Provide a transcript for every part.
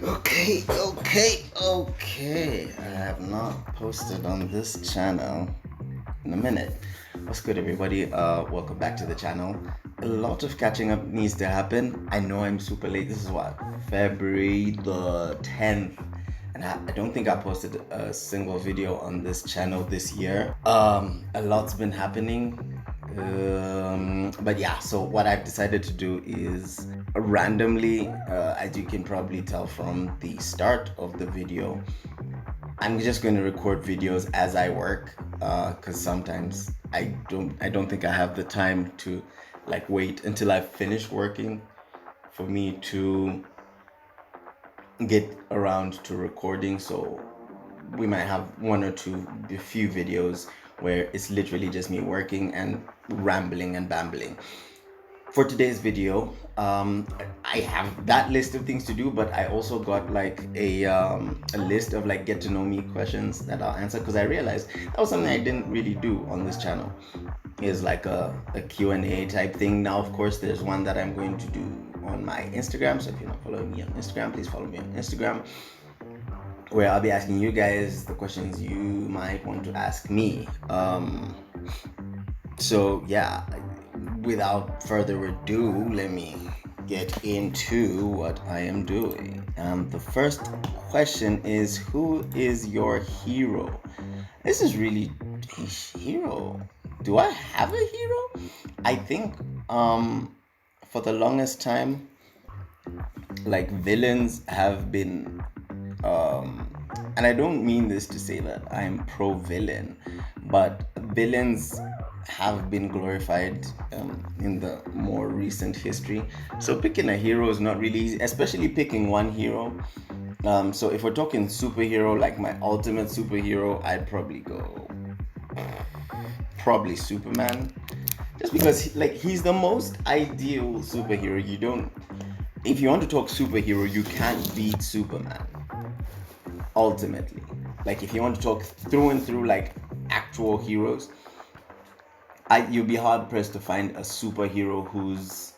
Okay. I have not posted on this channel in a minute. What's good, everybody? Welcome back to the channel. A lot of catching up needs to happen. I know I'm super late. This is what, February the 10th. And I don't think I posted a single video on this channel this year. A lot's been happening. But yeah, so what I've decided to do is randomly, as you can probably tell from the start of the video, I'm just going to record videos as I work, because sometimes I don't think I have the time to like wait until I've finished working for me to get around to recording. So we might have a few videos where it's literally just me working and rambling and bambling. For today's video, I have that list of things to do, but I also got like a list of like get to know me questions that I'll answer, because I realized that was something I didn't really do on this channel. Is like a Q&A type thing. Now, of course, there's one that I'm going to do on my Instagram. So if you're not following me on Instagram, please follow me on Instagram, where I'll be asking you guys the questions you might want to ask me. So yeah, without further ado, let me get into what I am doing. The first question is, who is your hero? This is really a hero. Do I have a hero? I think for the longest time, like, villains have been and I don't mean this to say that I'm pro villain, but villains have been glorified in the more recent history. So picking a hero is not really easy, especially picking one hero. So if we're talking superhero, like my ultimate superhero, I'd probably go Superman, just because like he's the most ideal superhero. If you want to talk superhero, you can't beat Superman. Ultimately, like if you want to talk through and through like actual heroes, you'll be hard pressed to find a superhero who's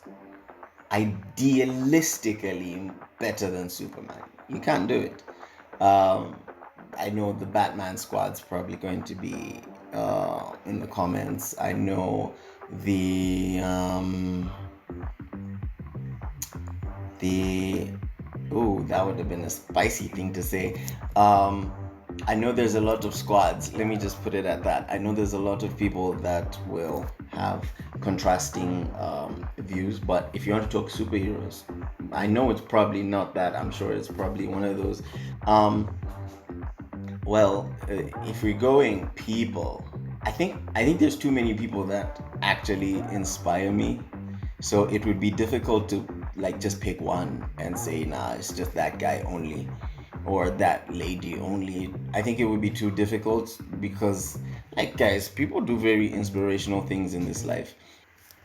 idealistically better than Superman. You can't do it. I know the Batman squad's probably going to be in the comments. I know the oh, that would have been a spicy thing to say. I know there's a lot of squads. Let me just put it at that. I know there's a lot of people that will have contrasting views, but if you want to talk superheroes, I know it's probably not that. I'm sure it's probably one of those. If we're going people, I think there's too many people that actually inspire me. So it would be difficult to like just pick one and say, nah, it's just that guy only or that lady only. I think it would be too difficult because, like, guys, people do very inspirational things in this life.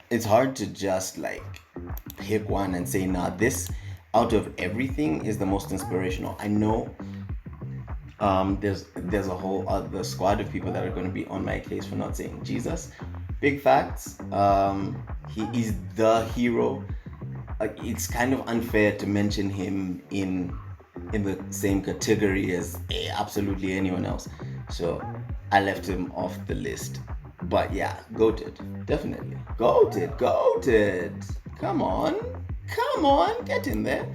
It's hard to just like pick one and say, nah, this out of everything is the most inspirational. I know there's a whole other squad of people that are going to be on my case for not saying Jesus. Big facts. He is the hero. It's kind of unfair to mention him in the same category as absolutely anyone else. So I left him off the list. But yeah, goated, definitely. Goated. Come on, get in there.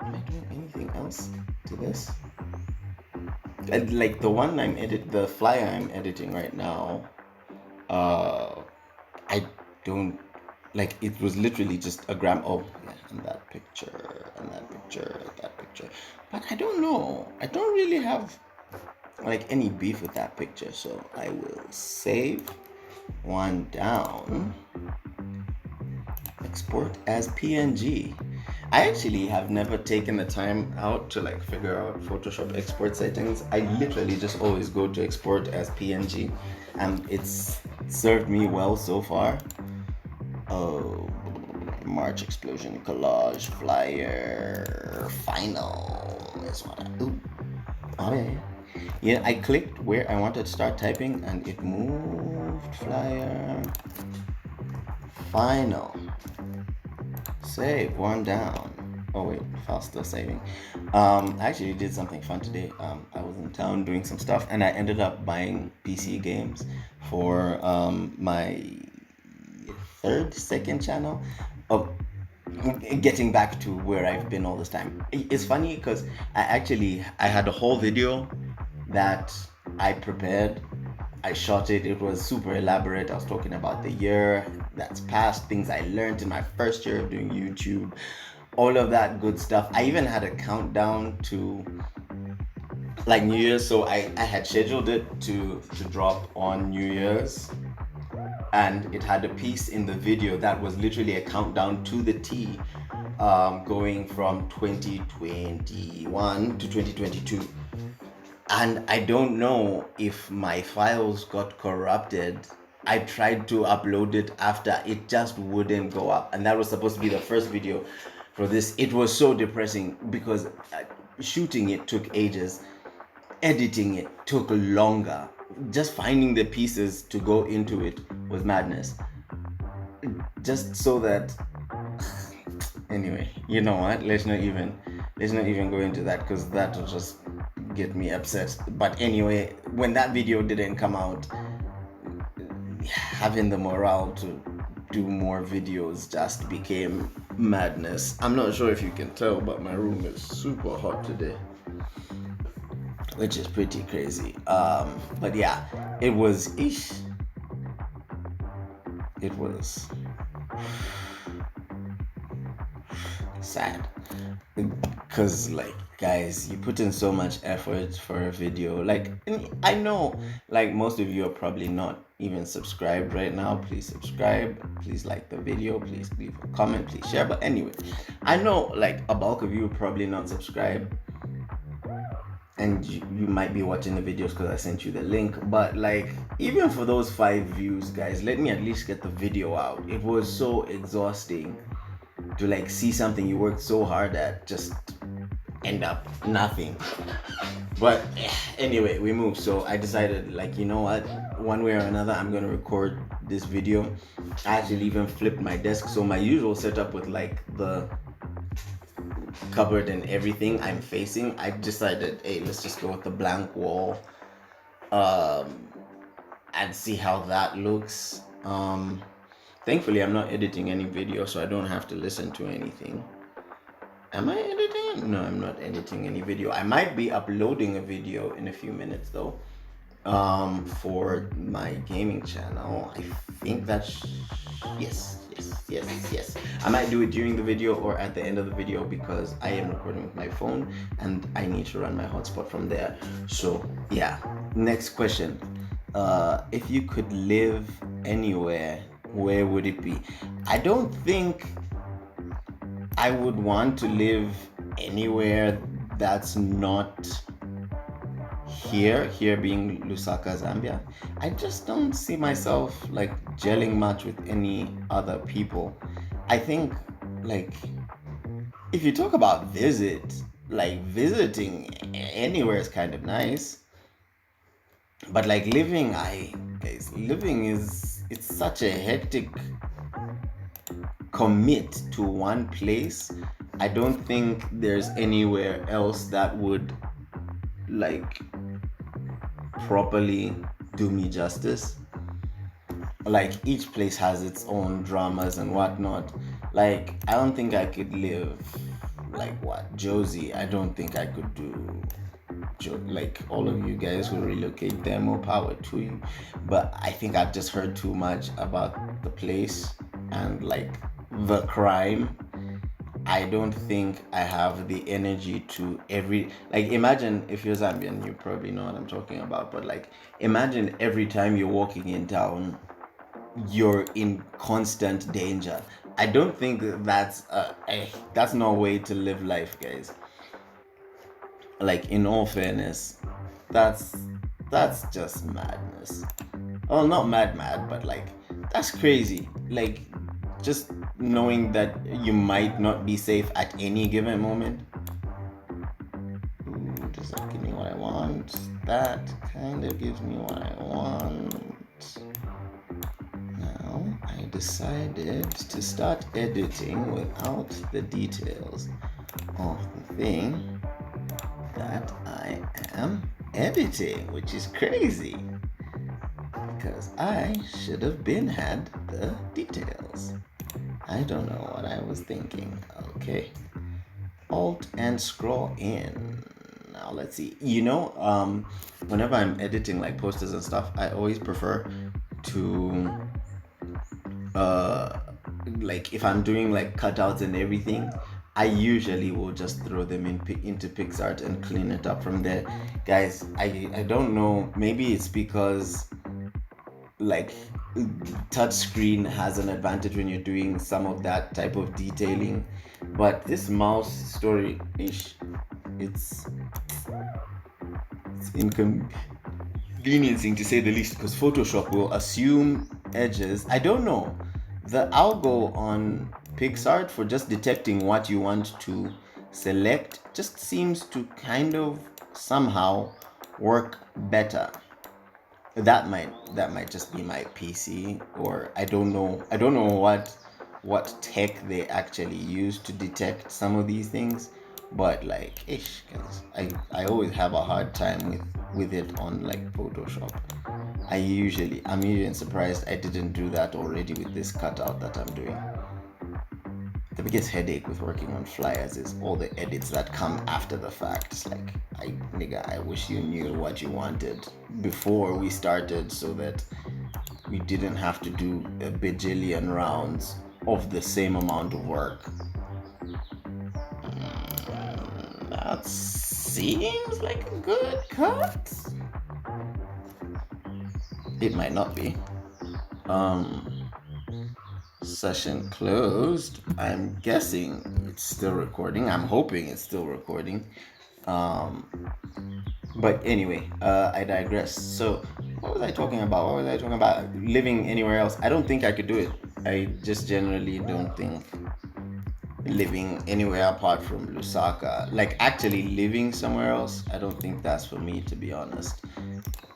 Am I doing anything else to this? Like the flyer I'm editing right now, I don't like, it was literally just a gram. Oh yeah, and that picture, that picture. But I don't know. I don't really have like any beef with that picture, so I will save one down. Export as PNG. I actually have never taken the time out to like figure out Photoshop export settings. I literally just always go to export as PNG, and it's served me well so far. Oh, March explosion collage flyer final is what I do. Oh yeah. Yeah, I clicked where I wanted to start typing and it moved. Flyer final. Save one down. Oh wait, file still saving. I actually did something fun today. I was in town doing some stuff, and I ended up buying PC games for my second channel. Of getting back to where I've been all this time. It's funny because I had a whole video that I prepared. I shot it. It was super elaborate. I was talking about the year that's passed, things I learned in my first year of doing YouTube, all of that good stuff. I even had a countdown to like New Year's, so I had scheduled it to drop on New Year's, and it had a piece in the video that was literally a countdown to the T, going from 2021 to 2022. And I don't know if my files got corrupted. I tried to upload it after, it just wouldn't go up, and that was supposed to be the first video for this. It was so depressing because shooting it took ages, editing it took longer, just finding the pieces to go into it was madness. Just so that anyway, you know what, let's not even go into that, because that will just get me upset. But anyway, when that video didn't come out, having the morale to do more videos just became madness. I'm not sure if you can tell, but my room is super hot today, which is pretty crazy. But yeah, it was sad, because like, guys, you put in so much effort for a video. Like, I know, like, most of you are probably not even subscribed right now. Please subscribe, please like the video, please leave a comment, please share. But anyway, I know like a bulk of you are probably not subscribed, and you might be watching the videos because I sent you the link. But like, even for those 5 views, guys, let me at least get the video out. It was so exhausting to like see something you worked so hard at just end up nothing. But anyway, we moved. So I decided, like, you know what, one way or another, I'm gonna record this video. I actually even flipped my desk, so my usual setup with like the cupboard and everything I'm facing, I decided, hey, let's just go with the blank wall, and see how that looks. Thankfully, I'm not editing any video, so I don't have to listen to anything. Am I editing? No, I'm not editing any video. I might be uploading a video in a few minutes though, for my gaming channel. I think that's yes. I might do it during the video or at the end of the video, because I am recording with my phone and I need to run my hotspot from there. So yeah. Next question. If you could live anywhere, where would it be? I don't think I would want to live anywhere that's not here being Lusaka, Zambia. I just don't see myself like gelling much with any other people. I think, like, if you talk about visiting anywhere is kind of nice. But like living, it's such a hectic commit to one place. I don't think there's anywhere else that would like properly do me justice. Like, each place has its own dramas and whatnot. Like, I don't think I could live like Josie. I don't think I could do like all of you guys who relocate there, more power to you. But I think I've just heard too much about the place and like the crime. I don't think I have the energy to imagine, if you're Zambian, you probably know what I'm talking about, but like, imagine every time you're walking in town, you're in constant danger. I don't think that's no way to live life, guys. Like, in all fairness, that's just madness. Well, not mad, but like, that's crazy. Like, just knowing that you might not be safe at any given moment. Ooh, does that give me what I want? That kind of gives me what I want. Now, I decided to start editing without the details. of the thing that I am editing, which is crazy because I should have been had the details. I don't know what I was thinking. Okay. Alt and scroll in. Now let's see. Whenever I'm editing like posters and stuff, I always prefer to uh like if I'm doing like cutouts and everything, I usually will just throw them into PixArt and clean it up from there. Guys, I don't know. Maybe it's because like touchscreen has an advantage when you're doing some of that type of detailing, but this mouse story ish, it's inconveniencing to say the least because Photoshop will assume edges. I don't know. The algo on PixArt for just detecting what you want to select just seems to kind of somehow work better. That might just be my PC, or I don't know. I don't know what tech they actually use to detect some of these things, but like ish, cause I always have a hard time with it on like Photoshop. I'm even surprised I didn't do that already with this cutout that I'm doing. The biggest headache with working on flyers is all the edits that come after the fact. It's like, I wish you knew what you wanted before we started so that we didn't have to do a bajillion rounds of the same amount of work. That seems like a good cut. It might not be. Session closed. I'm guessing it's still recording. I'm hoping it's still recording. But anyway, I digress. So, what was I talking about? What was I talking about? Living anywhere else? I don't think I could do it. I just generally don't think living anywhere apart from Lusaka, like actually living somewhere else, I don't think that's for me, to be honest.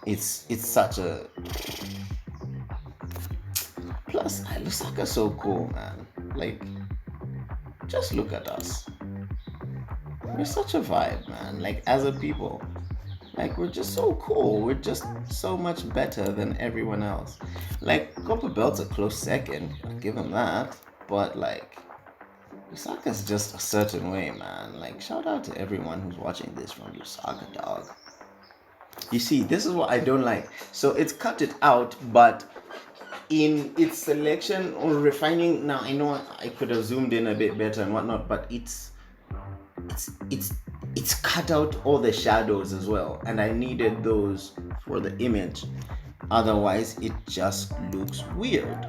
It's such a plus. Lusaka's so cool, man. Like, just look at us. We're such a vibe, man. Like, as a people, like, we're just so cool. We're just so much better than everyone else. Like, Copper Belt's a close second. I'll give him that. But, like, Lusaka's just a certain way, man. Like, shout out to everyone who's watching this from Lusaka, dog. You see, this is what I don't like. So it's cut it out, but in its selection or refining, now I know I could have zoomed in a bit better and whatnot, but it's cut out all the shadows as well, and I needed those for the image. Otherwise, it just looks weird.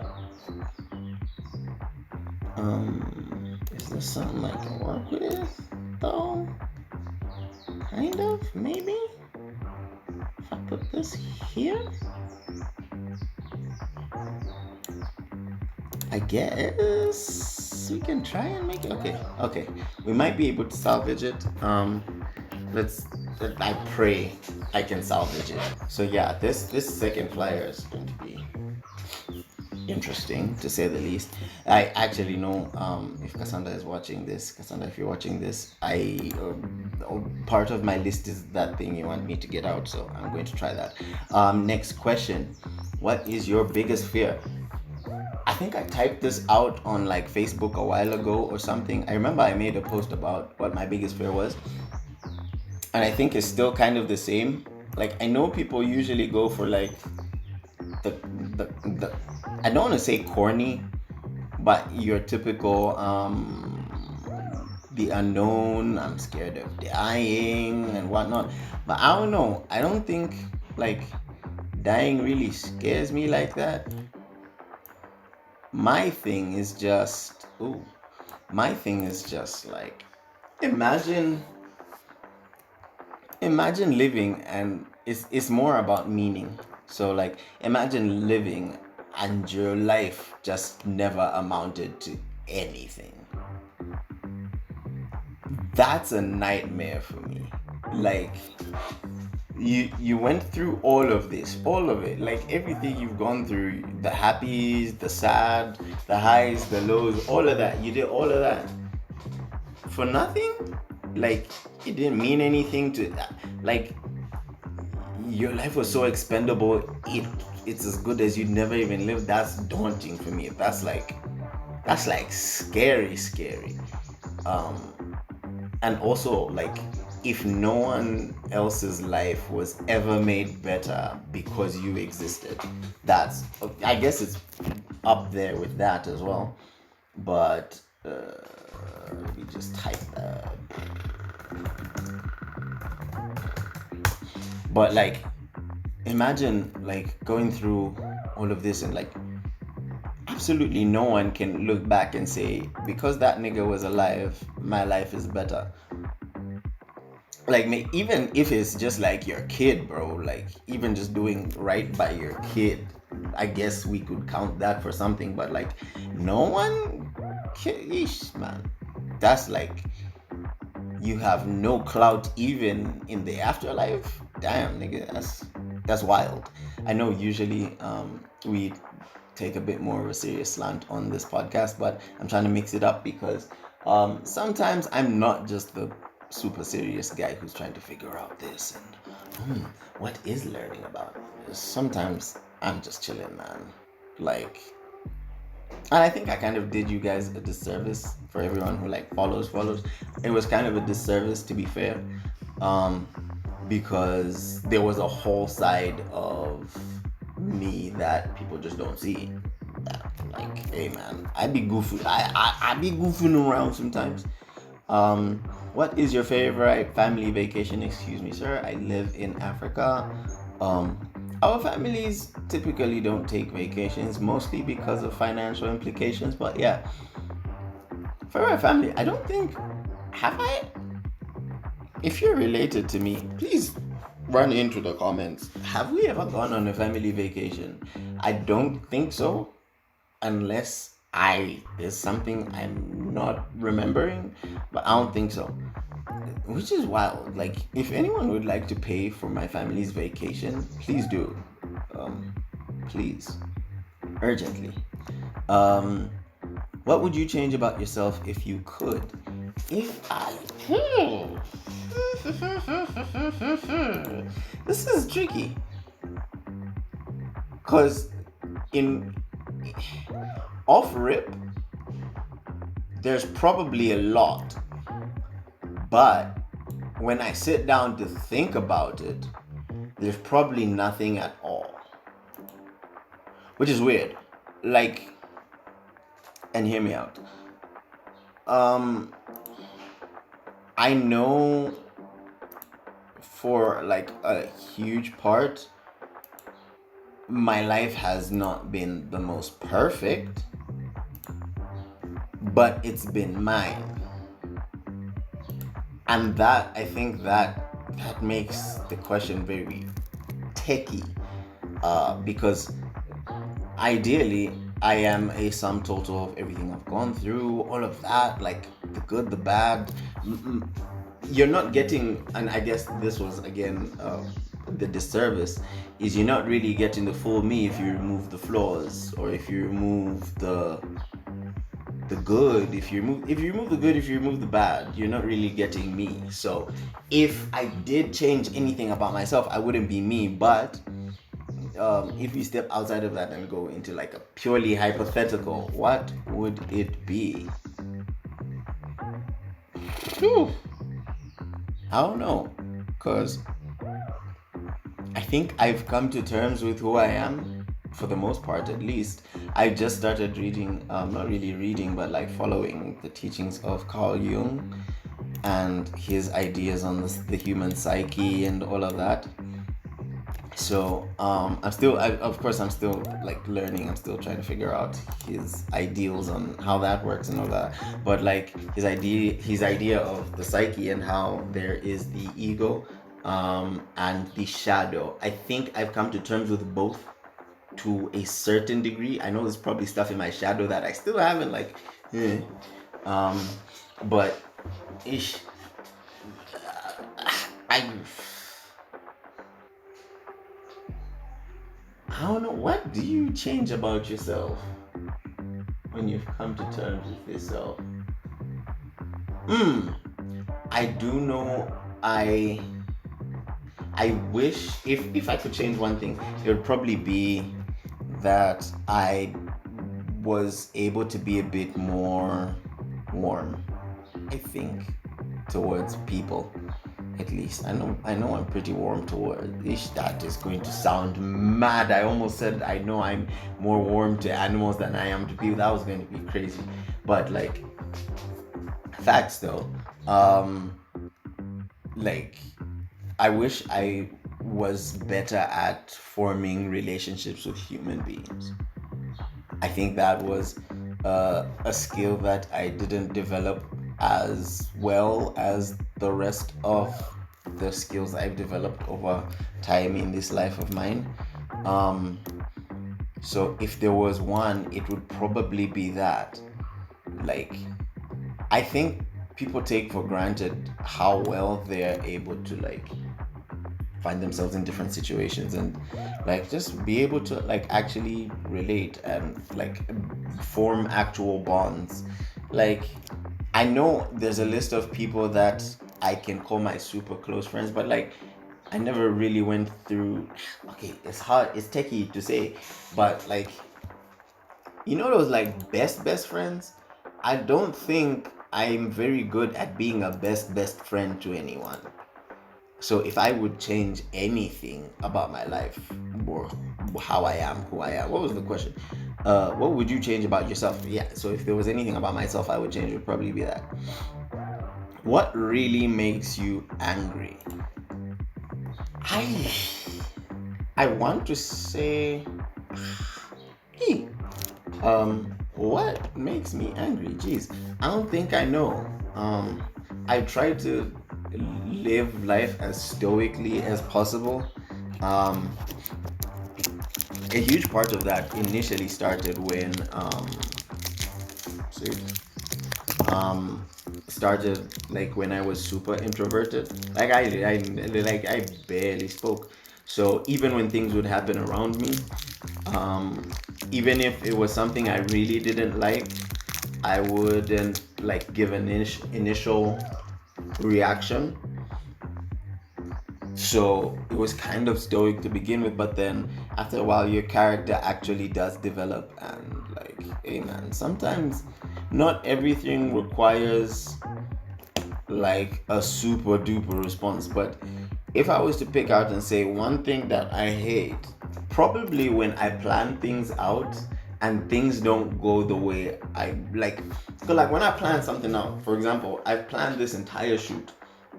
Is this something I can work with, though? Kind of, maybe? If I put this here? I guess we can try and make it. Okay. We might be able to salvage it. I pray I can salvage it. So yeah, this second flyer is going to be interesting to say the least. I actually know if Cassandra is watching this. Cassandra, if you're watching this, part of my list is that thing you want me to get out, so I'm going to try that. Next question: what is your biggest fear? I think I typed this out on like Facebook a while ago or something. I remember I made a post about what my biggest fear was, and I think it's still kind of the same. Like, I know people usually go for like the I don't want to say corny, but your typical the unknown. I'm scared of dying and whatnot. But I don't know. I don't think like dying really scares me like that. My thing is just like imagine living, and it's more about meaning. So like imagine living and your life just never amounted to anything. That's a nightmare for me. Like, you went through all of it, like everything you've gone through, the happies, the sad, the highs, the lows, all of that. You did all of that for nothing. Like, it didn't mean anything to, like, your life was so expendable, it's as good as you'd never even lived. That's daunting for me. That's like scary. And also, like, if no one else's life was ever made better because you existed, that's, I guess it's up there with that as well. But let me just type that. But like, imagine like going through all of this and like absolutely no one can look back and say, because that nigga was alive, my life is better. Like, even if it's just like your kid, bro, like even just doing right by your kid, I guess we could count that for something. But like, no one, ish, man, that's like, you have no clout even in the afterlife. Damn, nigga, that's wild. I know usually we take a bit more of a serious slant on this podcast, but I'm trying to mix it up because sometimes I'm not just the super serious guy who's trying to figure out this and what is learning about. Sometimes I'm just chilling, man. Like, and I think I kind of did you guys a disservice, for everyone who like follows. It was kind of a disservice, to be fair, because there was a whole side of me that people just don't see. Like, hey man, I be goofing. I be goofing around sometimes. What is your favorite family vacation? Excuse me, sir. I live in Africa. Our families typically don't take vacations, mostly because of financial implications. But yeah, favorite family. I don't think, have I? If you're related to me, please run into the comments. Have we ever gone on a family vacation? I don't think so, unless there's something I'm not remembering, but I don't think so. Which is wild. Like, if anyone would like to pay for my family's vacation, please do. Please, urgently. What would you change about yourself if you could? If I this is tricky, cause in off rip, there's probably a lot, but when I sit down to think about it, there's probably nothing at all, which is weird. Like, and hear me out. I know for like a huge part, my life has not been the most perfect, but it's been mine. And that, I think that makes the question very techie, because ideally I am a sum total of everything I've gone through, all of that, like the good, the bad. You're not getting, and I guess this was again the disservice, is you're not really getting the full me if you remove the flaws, or if you remove the good, if you remove the good, if you remove the bad, you're not really getting me. So if I did change anything about myself, I wouldn't be me. But if we step outside of that and go into like a purely hypothetical, what would it be? Whew. I don't know, because I think I've come to terms with who I am, for the most part at least. I just started reading, not really reading, but like following the teachings of Carl Jung and his ideas on the human psyche and all of that. So I'm still like learning. I'm still trying to figure out his ideals on how that works and all that. But like his idea of the psyche and how there is the ego and the shadow. I think I've come to terms with both to a certain degree. I know there's probably stuff in my shadow that I still haven't but I don't know. What do you change about yourself when you've come to terms with yourself? Mm, I do know. I I wish if I could change one thing, it would probably be that I was able to be a bit more warm, I think, towards people. At least I know I'm pretty warm towards ish. That is going to sound mad. I almost said I know I'm more warm to animals than I am to people. That was going to be crazy. But like facts though. Like I wish I was better at forming relationships with human beings. I think that was a skill that I didn't develop as well as the rest of the skills I've developed over time in this life of mine. Um, so if there was one, it would probably be that. Like, I think people take for granted how well they're able to like find themselves in different situations and like just be able to like actually relate and like form actual bonds. Like I know there's a list of people that I can call my super close friends, but like I never really went through. Okay, it's hard, it's techy to say, but like those like best friends. I don't think I'm very good at being a best friend to anyone. So if I would change anything about my life or how I am, who I am, what was the question? What would you change about yourself? Yeah. So if there was anything about myself I would change, it would probably be that. What really makes you angry? I I want to say, what makes me angry? Jeez, I don't think I know. I try to live life as stoically as possible. Um, a huge part of that initially started when sorry, um started like when I was super introverted. Like I barely spoke. So even when things would happen around me, um, even if it was something I really didn't like, I wouldn't like give an initial reaction. So it was kind of stoic to begin with, but then after a while, your character actually does develop. And like, hey man, sometimes not everything requires like a super duper response. But if I was to pick out and say one thing that I hate, probably when I plan things out and things don't go the way I like. Because like when I plan something out, for example, I've planned this entire shoot.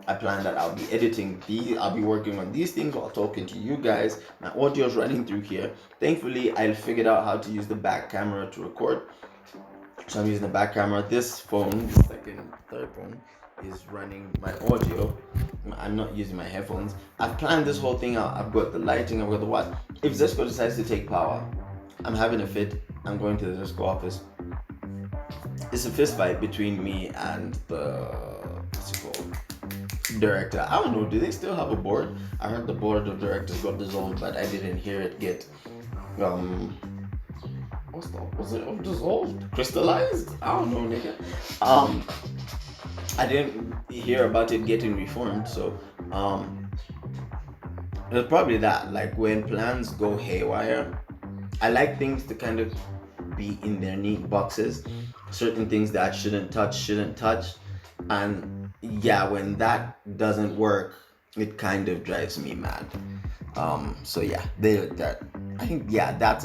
I plan that I'll be editing these, I'll be working on these things while talking to you guys. My audio's running through here. Thankfully, I figured out how to use the back camera to record. So I'm using the back camera. This phone, the second, third phone, is running my audio. I'm not using my headphones. I've planned this whole thing out. I've got the lighting, I've got the what. If Zesco decides to take power, I'm having a fit. I'm going to the Zesco office. It's a fist fight between me and the what's it called? Director. I don't know. Do they still have a board? I heard the board of directors got dissolved, but I didn't hear it get um was it dissolved? Crystallized? I don't know, nigga. I didn't hear about it getting reformed, so it's probably that. Like when plans go haywire, I like things to kind of be in their neat boxes. Certain things that shouldn't touch, and yeah, when that doesn't work, it kind of drives me mad. So yeah, that I think yeah, that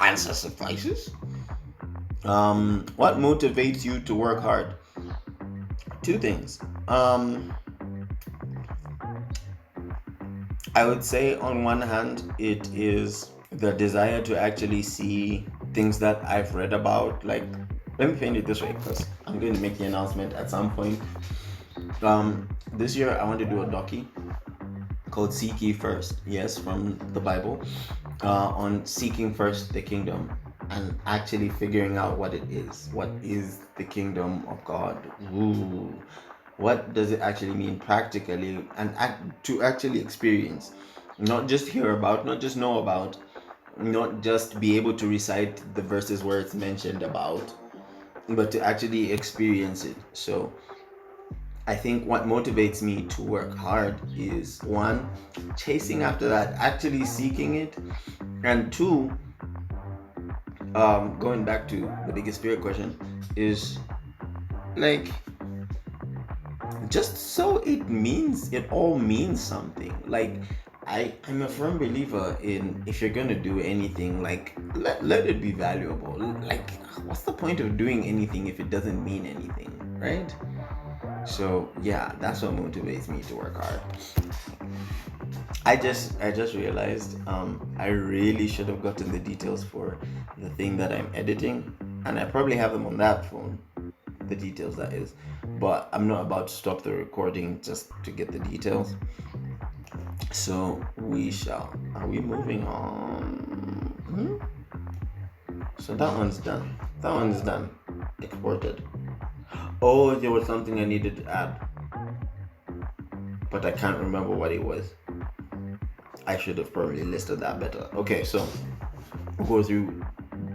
answer suffices. What motivates you to work hard? Two things. I would say on one hand, it is the desire to actually see things that I've read about. Like, let me paint it this way, because I'm going to make the announcement at some point. This year I want to do a docu called Seek Ye First, yes, from the Bible, on seeking first the kingdom and actually figuring out what it is. What is the kingdom of God? Ooh. What does it actually mean practically and to actually experience? Not just hear about, not just know about, not just be able to recite the verses where it's mentioned about, but to actually experience it. So I think what motivates me to work hard is one, chasing after that, actually seeking it, and two, going back to the biggest fear question, is like just so it all means something. Like I'm a firm believer in, if you're gonna do anything, like let it be valuable. Like, what's the point of doing anything if it doesn't mean anything, right? So yeah, that's what motivates me to work hard. I just realized I really should have gotten the details for the thing that I'm editing, and I probably have them on that phone, the details that is, but I'm not about to stop the recording just to get the details. So we shall. Are we moving on? So that one's done. That one's done. Exported. Oh, there was something I needed to add, but I can't remember what it was. I should have probably listed that better. Okay, so we'll go through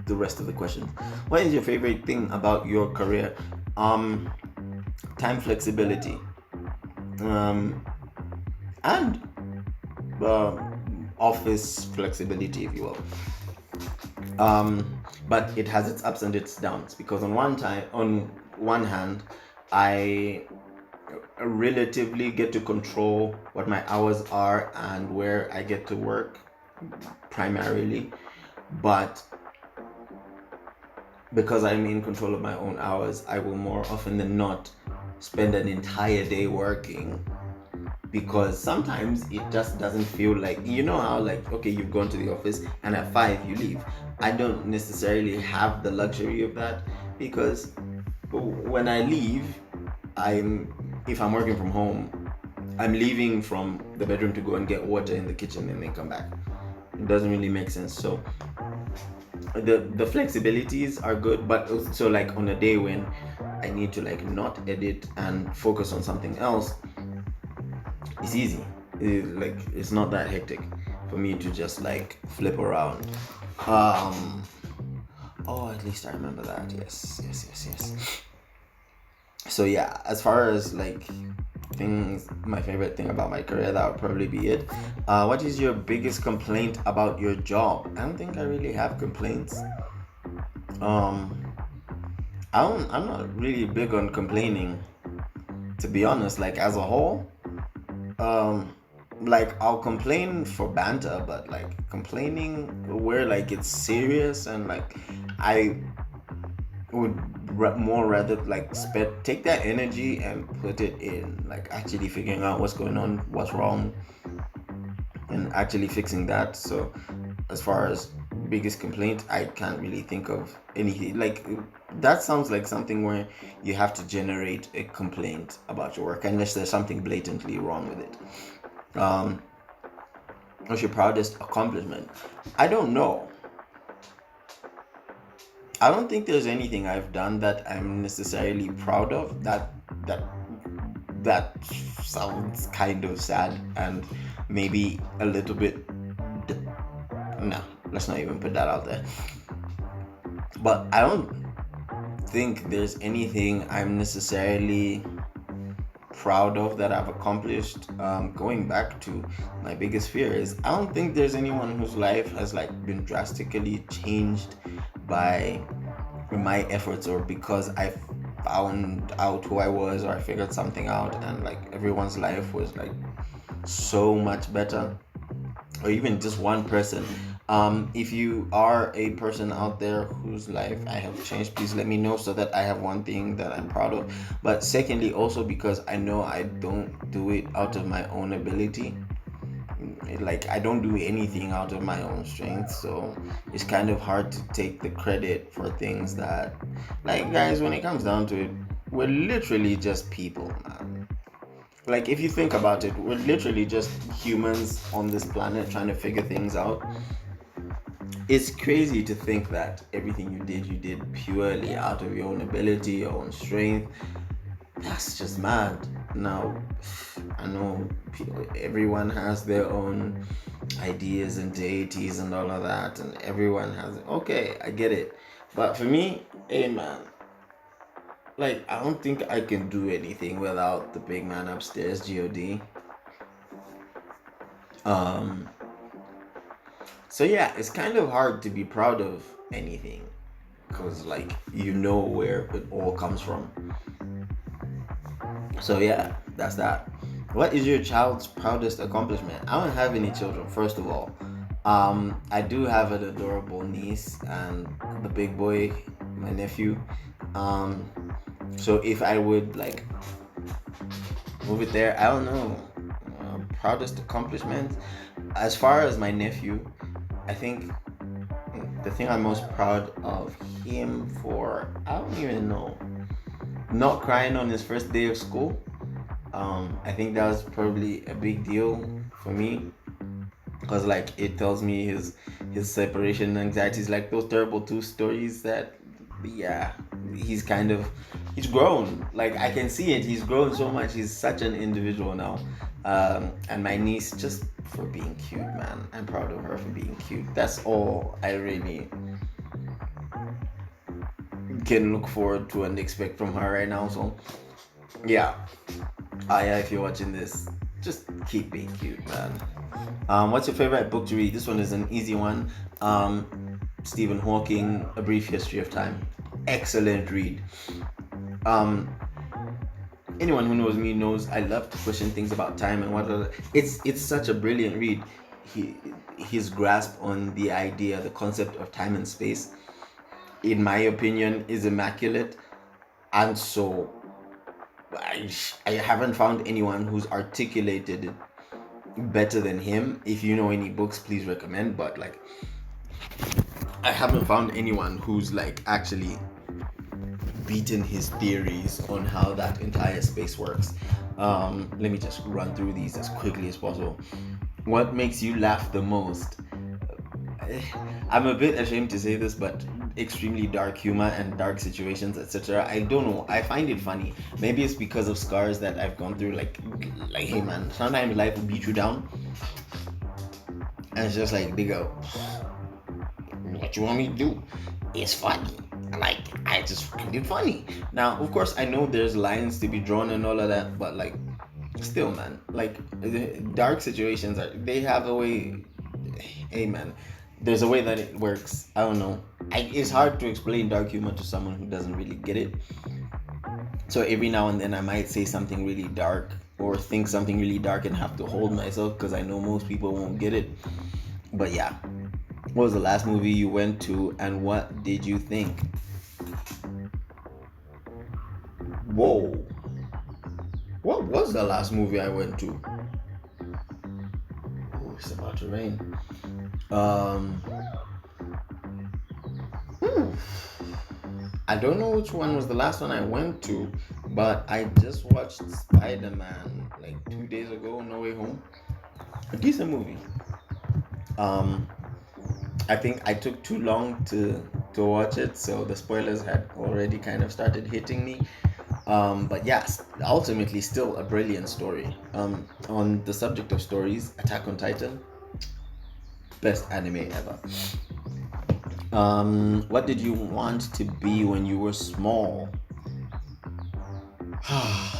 the rest of the questions. What is your favorite thing about your career? Time flexibility. And office flexibility, if you will. But it has its ups and its downs, because on one hand, I relatively get to control what my hours are and where I get to work primarily, but because I'm in control of my own hours, I will more often than not spend an entire day working, because sometimes it just doesn't feel like, how, like, okay, you've gone to the office and at 5 you leave. I don't necessarily have the luxury of that, because when I leave, if I'm working from home, I'm leaving from the bedroom to go and get water in the kitchen and then come back. It doesn't really make sense. So the flexibilities are good, but also, like, on a day when I need to, like, not edit and focus on something else, it's easy. It's not that hectic for me to just, like, flip around. At least I remember that. Yes. So yeah, as far as, like, things, my favorite thing about my career, that would probably be it. What is your biggest complaint about your job? I don't think I really have complaints. I'm not really big on complaining, to be honest. Like, as a whole, like, I'll complain for banter, but, like, complaining where, like, it's serious, and, like, I would more rather, like, take that energy and put it in, like, actually figuring out what's going on, what's wrong, and actually fixing that. So as far as biggest complaint, I can't really think of anything. Like, that sounds like something where you have to generate a complaint about your work, unless there's something blatantly wrong with it. What's your proudest accomplishment? I don't know. I don't think there's anything I've done that I'm necessarily proud of. That sounds kind of sad and maybe a little bit. No, let's not even put that out there. But I don't think there's anything I'm necessarily proud of that I've accomplished. Going back to my biggest fear is, I don't think there's anyone whose life has, like, been drastically changed by my efforts, or because I found out who I was, or I figured something out, and, like, everyone's life was, like, so much better, or even just one person. If you are a person out there whose life I have changed, please let me know, so that I have one thing that I'm proud of. But secondly, also because I know I don't do it out of my own ability. Like, I don't do anything out of my own strength, so it's kind of hard to take the credit for things that, like, guys, when it comes down to it, we're literally just people, man. Like, if you think about it, we're literally just humans on this planet trying to figure things out. It's crazy to think that everything you did purely out of your own ability, your own strength. That's just mad. Now, I know everyone has their own ideas and deities and all of that, and everyone has. Okay, I get it. But for me, hey, man, Like, I don't think I can do anything without the big man upstairs, God. Um, so yeah, it's kind of hard to be proud of anything because, like, you know where it all comes from. So yeah, that's that. What is your child's proudest accomplishment? I don't have any children, first of all. I do have an adorable niece and the big boy, my nephew. Um, so if I would like move it there, I don't know. Proudest accomplishment, as far as my nephew, I think the thing I'm most proud of him for, I don't even know, not crying on his first day of school. I think that was probably a big deal for me because like it tells me his separation anxieties, like those terrible two stories that, yeah, he's kind of he's grown. Like I can see it. He's grown so much. He's such an individual now. And my niece, just for being cute, man. I'm proud of her for being cute. That's all I really can look forward to and expect from her right now. So yeah, Aya, if you're watching this, just keep being cute, man. What's your favorite book to read? This one is an easy one. Stephen Hawking, A Brief History of Time. Excellent read. Um, Anyone who knows me knows I love to question things about time and what. It's such a brilliant read. He his grasp on the idea, the concept of time and space, in my opinion, is immaculate. And so I haven't found anyone who's articulated it better than him. If you know any books, please recommend. But like, I haven't found anyone who's like actually beaten his theories on how that entire space works. Let me just run through these as quickly as possible. What makes you laugh the most? I'm a bit ashamed to say this, but extremely dark humor and dark situations, etc. I don't know. I find it funny. Maybe it's because of scars that I've gone through. Like, hey man, sometimes life will beat you down, and it's just like they go, "What you want me to do? It's funny." Like I just find it funny. Now, of course, I know there's lines to be drawn and all of that, but like, still, man, like the dark situations are they have a way. Hey man, there's a way that it works. I don't know. It's hard to explain dark humor to someone who doesn't really get it. So every now and then I might say something really dark or think something really dark and have to hold myself because I know most people won't get it. But yeah, what was the last movie you went to and what did you think? Whoa. What was the last movie I went to? Oh, it's about to rain. Um, hmm. I don't know which one was the last one I went to, but I just watched Spider-Man like 2 days ago, No Way Home. A decent movie. Um, I think I took too long to watch it, so the spoilers had already kind of started hitting me. But yes, ultimately still a brilliant story. On the subject of stories, Attack on Titan, best anime ever. What did you want to be when you were small? I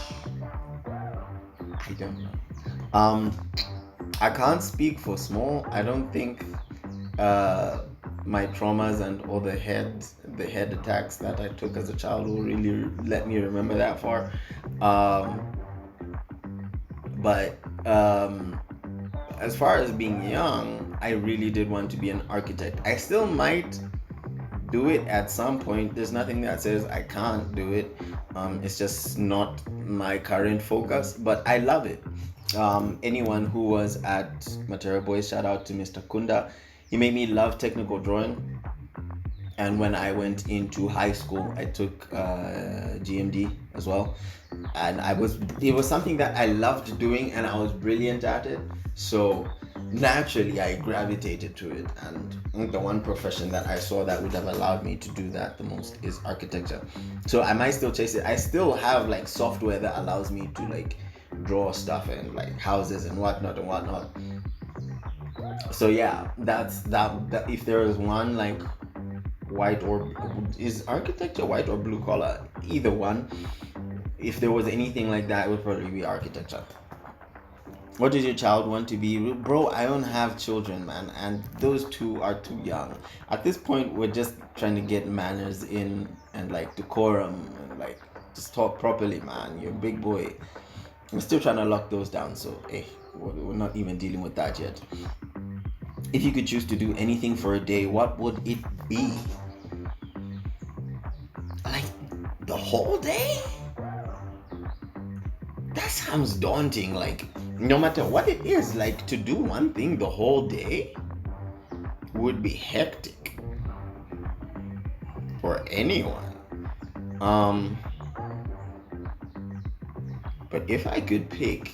don't know. I can't speak for small. I don't think uh, my traumas and all the head attacks that I took as a child will really let me remember that far. Um, but as far as being young, I really did want to be an architect. I still might do it at some point. There's nothing that says I can't do it. It's just not my current focus, but I love it. Anyone who was at Matera Boys, shout out to Mr. Kunda. He made me love technical drawing. And when I went into high school, I took GMD as well, and it was something that I loved doing, and I was brilliant at it. So naturally, I gravitated to it. And the one profession that I saw that would have allowed me to do that the most is architecture. So I might still chase it. I still have like software that allows me to like draw stuff and like houses and whatnot and whatnot. So yeah, that if there is one like white or is architecture white or blue collar? Either one. If there was anything like that, it would probably be architecture. What does your child want to be? Bro, I don't have children, man, and those two are too young. At this point, we're just trying to get manners in and like decorum and like just talk properly, man. You're a big boy. I'm still trying to lock those down, so hey, we're not even dealing with that yet. If you could choose to do anything for a day, what would it be? Like the whole day? That sounds daunting. Like, no matter what it is, like to do one thing the whole day would be hectic for anyone. But if I could pick,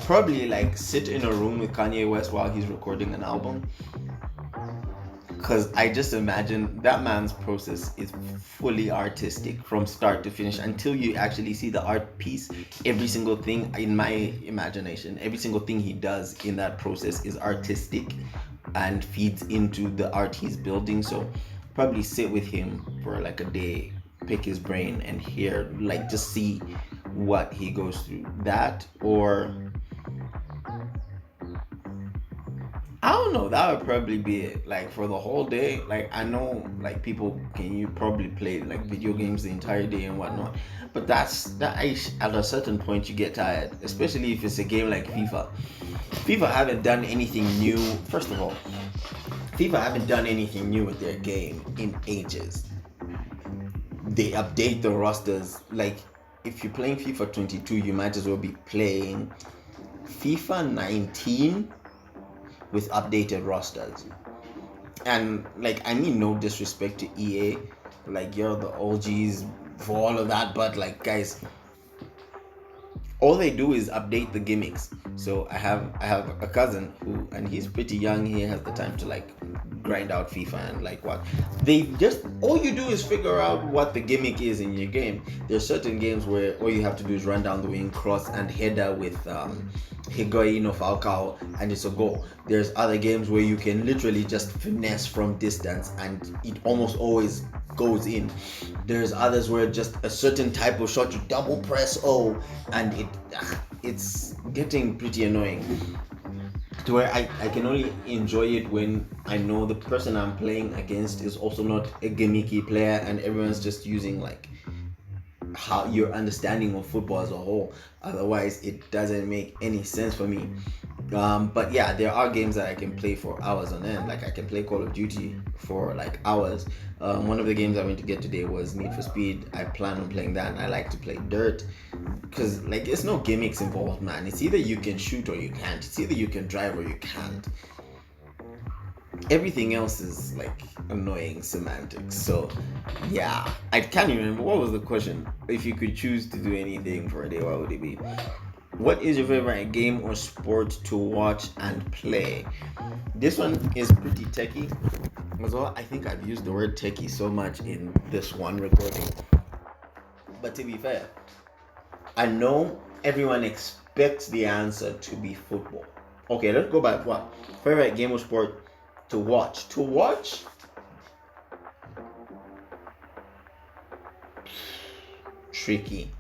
probably like sit in a room with Kanye West while he's recording an album. Because I just imagine that man's process is fully artistic from start to finish until you actually see the art piece. Every single thing in my imagination, every single thing he does in that process is artistic and feeds into the art he's building. So probably sit with him for like a day, pick his brain and hear, like, just see what he goes through. That, or I don't know. That would probably be it. Like for the whole day. Like I know, like people can you probably play like video games the entire day and whatnot, but at a certain point you get tired, especially if it's a game like FIFA. FIFA haven't done anything new. First of all, FIFA haven't done anything new with their game in ages. They update the rosters. Like if you're playing FIFA 22, you might as well be playing FIFA 19 with updated rosters. And like I mean no disrespect to EA, like you're the OGs for all of that, but like guys, all they do is update the gimmicks. So I have a cousin who, and he's pretty young, he has the time to like grind out FIFA and like what they just, all you do is figure out what the gimmick is in your game. There's certain games where all you have to do is run down the wing, cross and header with Higuain or Falcao and it's a goal. There's other games where you can literally just finesse from distance and it almost always goes in. There's others where just a certain type of shot you double press and it's getting pretty annoying to where I can only enjoy it when I know the person I'm playing against is also not a gimmicky player and everyone's just using like how your understanding of football as a whole. Otherwise it doesn't make any sense for me. But yeah, there are games that I can play for hours on end. Like I can play Call of Duty for like hours. One of the games I went to get today was Need for Speed. I plan on playing that, and I like to play Dirt because like there's no gimmicks involved, man. It's either you can shoot or you can't. It's either you can drive or you can't. Everything else is like annoying semantics. So yeah, I can't even remember what was the question. If you could choose to do anything for a day, what would it be? What is your favorite game or sport to watch and play? This one is pretty techie as well. I think I've used the word techie so much in this one recording. But to be fair, I know everyone expects the answer to be football. Okay, let's go back. What? Favorite game or sport to watch? To watch? Tricky.